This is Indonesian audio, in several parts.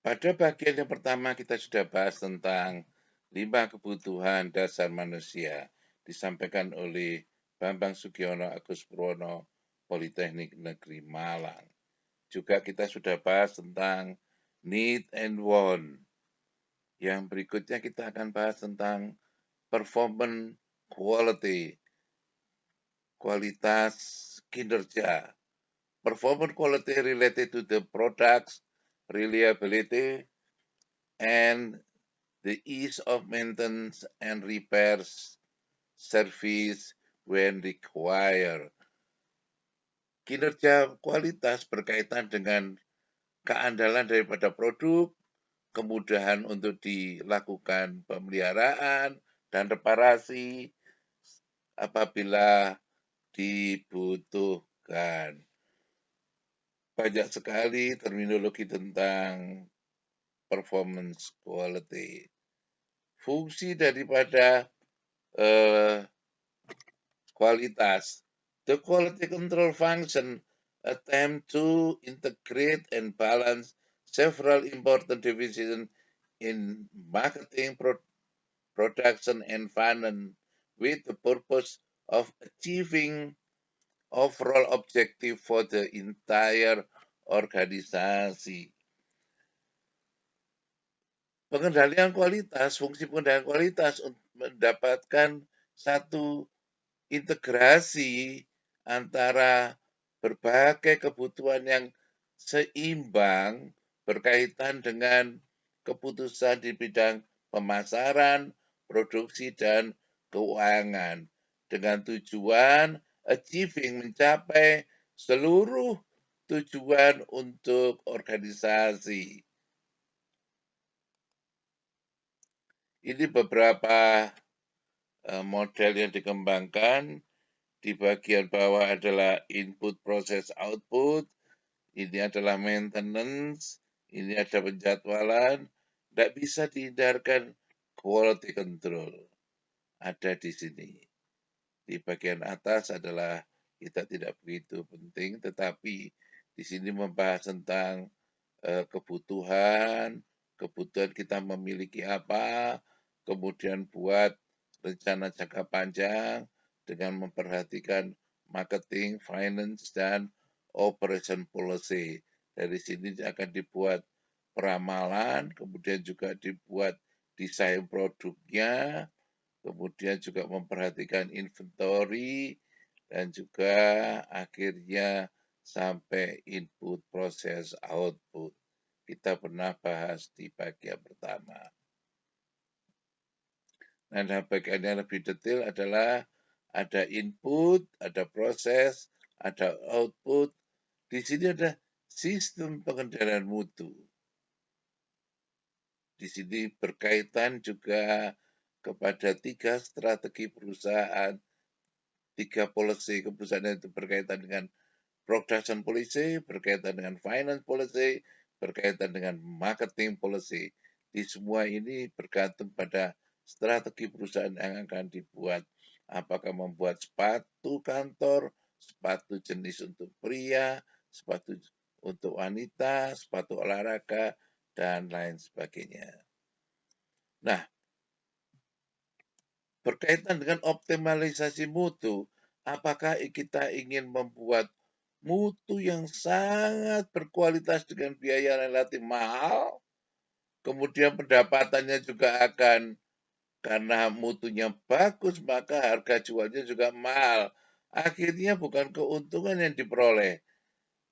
Pada bagian yang pertama kita sudah bahas tentang 5 kebutuhan dasar manusia, disampaikan oleh Bambang Sugiono Agus Purwono, Politeknik Negeri Malang. Juga kita sudah bahas tentang need and want. Yang berikutnya kita akan bahas tentang performance quality, kualitas kinerja. Performance quality related to the products, reliability, and the ease of maintenance and repairs service when required. Kinerja kualitas berkaitan dengan keandalan daripada produk, kemudahan untuk dilakukan pemeliharaan dan reparasi apabila dibutuhkan. Banyak sekali terminologi tentang performance quality. Fungsi daripada kualitas. The quality control function attempt to integrate and balance several important divisions in marketing, production, and finance with the purpose of achieving overall objective for the entire organisasi. Pengendalian kualitas, fungsi pengendalian kualitas untuk mendapatkan satu integrasi antara berbagai kebutuhan yang seimbang berkaitan dengan keputusan di bidang pemasaran, produksi, dan keuangan dengan tujuan achieving mencapai seluruh tujuan untuk organisasi. Ini beberapa model yang dikembangkan. Di bagian bawah adalah input, proses, output. Ini adalah maintenance. Ini ada penjadwalan. Tidak bisa dihindarkan quality control. Ada di sini. Di bagian atas adalah kita tidak begitu penting, tetapi di sini membahas tentang kebutuhan kita memiliki apa, kemudian buat rencana jangka panjang dengan memperhatikan marketing, finance, dan operation policy. Dari sini akan dibuat peramalan, kemudian juga dibuat desain produknya, kemudian juga memperhatikan inventory, dan juga akhirnya sampai input, proses, output. Kita pernah bahas di bagian pertama. Nah, bagian yang lebih detail adalah ada input, ada proses, ada output. Di sini ada sistem pengendalian mutu. Di sini berkaitan juga kepada 3 strategi perusahaan, 3 policy perusahaan itu berkaitan dengan production policy, berkaitan dengan finance policy, berkaitan dengan marketing policy. Di semua ini bergantung pada strategi perusahaan yang akan dibuat. Apakah membuat sepatu kantor, sepatu jenis untuk pria, sepatu untuk wanita, sepatu olahraga, dan lain sebagainya. Nah, berkaitan dengan optimalisasi mutu, apakah kita ingin membuat mutu yang sangat berkualitas dengan biaya relatif mahal, kemudian pendapatannya juga akan karena mutunya bagus, maka harga jualnya juga mahal. Akhirnya bukan keuntungan yang diperoleh.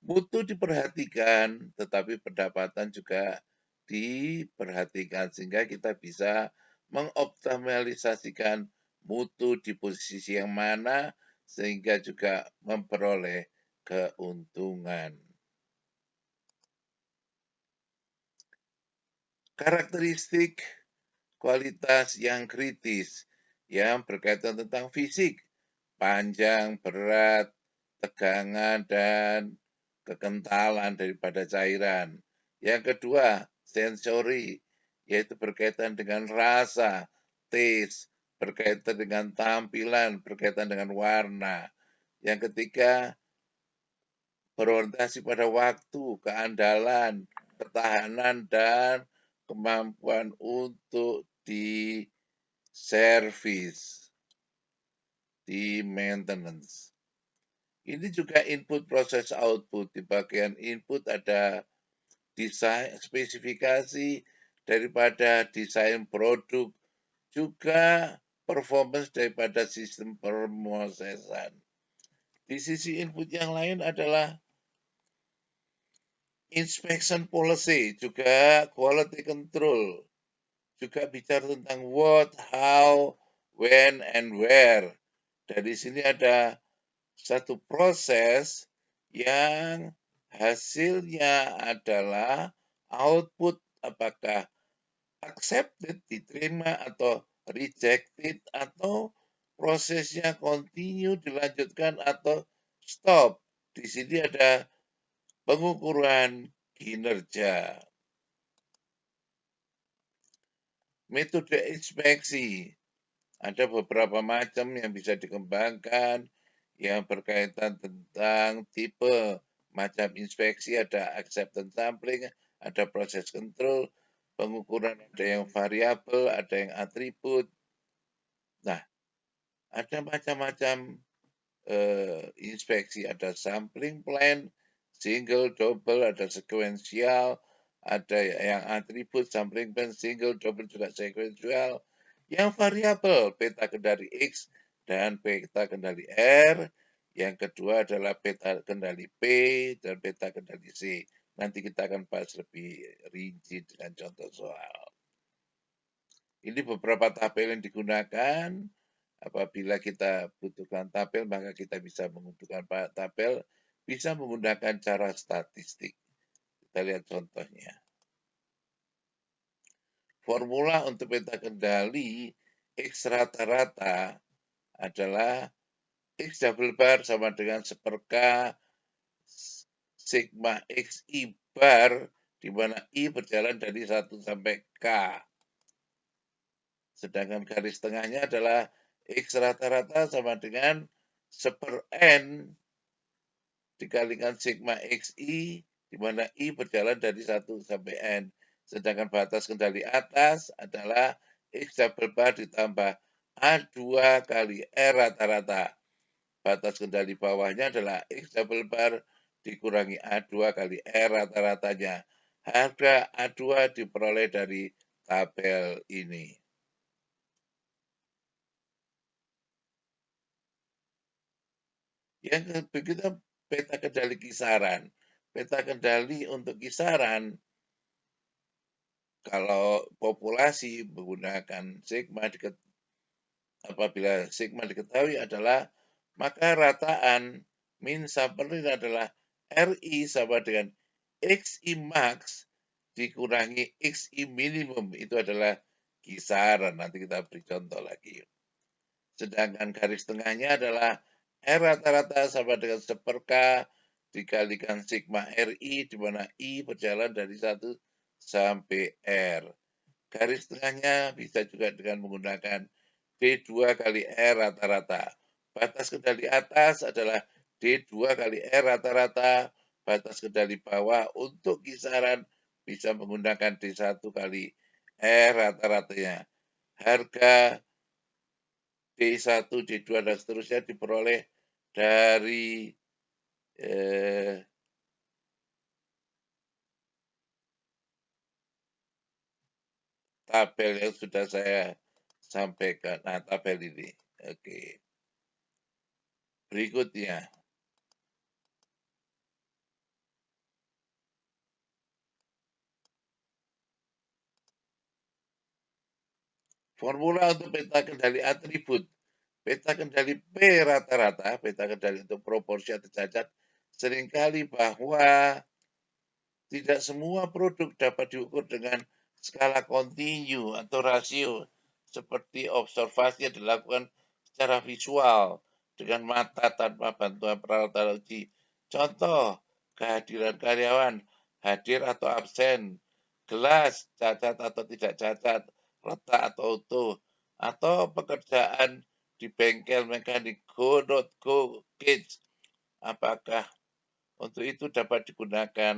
Mutu diperhatikan, tetapi pendapatan juga diperhatikan sehingga kita bisa mengoptimalisasikan mutu di posisi yang mana sehingga juga memperoleh keuntungan. Karakteristik kualitas yang kritis yang berkaitan tentang fisik, panjang, berat, tegangan, dan kekentalan daripada cairan. Yang kedua, sensori, yaitu berkaitan dengan rasa, taste, berkaitan dengan tampilan, berkaitan dengan warna. Yang ketiga, berorientasi pada waktu, keandalan, ketahanan dan kemampuan untuk di-service, di-maintenance. Ini juga input proses output. Di bagian input ada desain, spesifikasi daripada desain produk, juga performance daripada sistem pemrosesan. Di sisi input yang lain adalah inspection policy, juga quality control, juga bicara tentang what, how, when, and where. Dari sini ada satu proses yang hasilnya adalah output, apakah accepted, diterima, atau rejected, atau prosesnya continue, dilanjutkan, atau stop. Di sini ada pengukuran kinerja. Metode inspeksi. Ada beberapa macam yang bisa dikembangkan yang berkaitan tentang tipe macam inspeksi, ada acceptance sampling, ada proses control, pengukuran ada yang variabel, ada yang atribut. Nah, ada macam-macam inspeksi, ada sampling plan, single, double, ada sekuensial, ada yang atribut, sampling plan, single, double, juga sekuensial. Yang variabel, peta kendali X dan peta kendali R. Yang kedua adalah peta kendali P dan peta kendali C. Nanti kita akan bahas lebih rinci dengan contoh soal. Ini beberapa tabel yang digunakan. Apabila kita butuhkan tabel, maka kita bisa membutuhkan tabel, bisa menggunakan cara statistik. Kita lihat contohnya. Formula untuk peta kendali X rata-rata adalah X double bar sama dengan seperka sigma XI bar, di mana I berjalan dari 1 sampai K. Sedangkan garis tengahnya adalah X rata-rata sama dengan seper N dikalikan sigma XI, di mana I berjalan dari 1 sampai N. Sedangkan batas kendali atas adalah X double bar ditambah A2 kali R rata-rata. Batas kendali bawahnya adalah X double bar dikurangi A2 kali R rata-ratanya. Harga A2 diperoleh dari tabel ini. Yang ketiga, peta kendali kisaran. Peta kendali untuk kisaran, kalau populasi menggunakan sigma, apabila sigma diketahui adalah, maka rataan min sampling adalah RI sama dengan XI max dikurangi XI minimum, itu adalah kisaran. Nanti kita beri contoh lagi. Sedangkan garis tengahnya adalah R rata-rata sama dengan seperka dikalikan sigma RI, di mana I berjalan dari 1 sampai R. Garis tengahnya bisa juga dengan menggunakan D2 kali R rata-rata. Batas kendali atas adalah D2 kali R rata-rata. Batas kendali bawah untuk kisaran bisa menggunakan D1 kali R rata-ratanya. Harga D1, D2, dan seterusnya diperoleh dari tabel yang sudah saya sampaikan. Nah, tabel ini. Oke. Berikutnya. Formula untuk peta kendali atribut. Peta kendali P rata-rata, peta kendali untuk proporsi atau cacat, seringkali bahwa tidak semua produk dapat diukur dengan skala kontinu atau rasio, seperti observasi yang dilakukan secara visual dengan mata tanpa bantuan peralatan uji. Contoh, kehadiran karyawan, hadir atau absen, gelas, cacat atau tidak cacat, retak atau utuh, atau pekerjaan di bengkel mekanik go not go cage. Apakah untuk itu dapat digunakan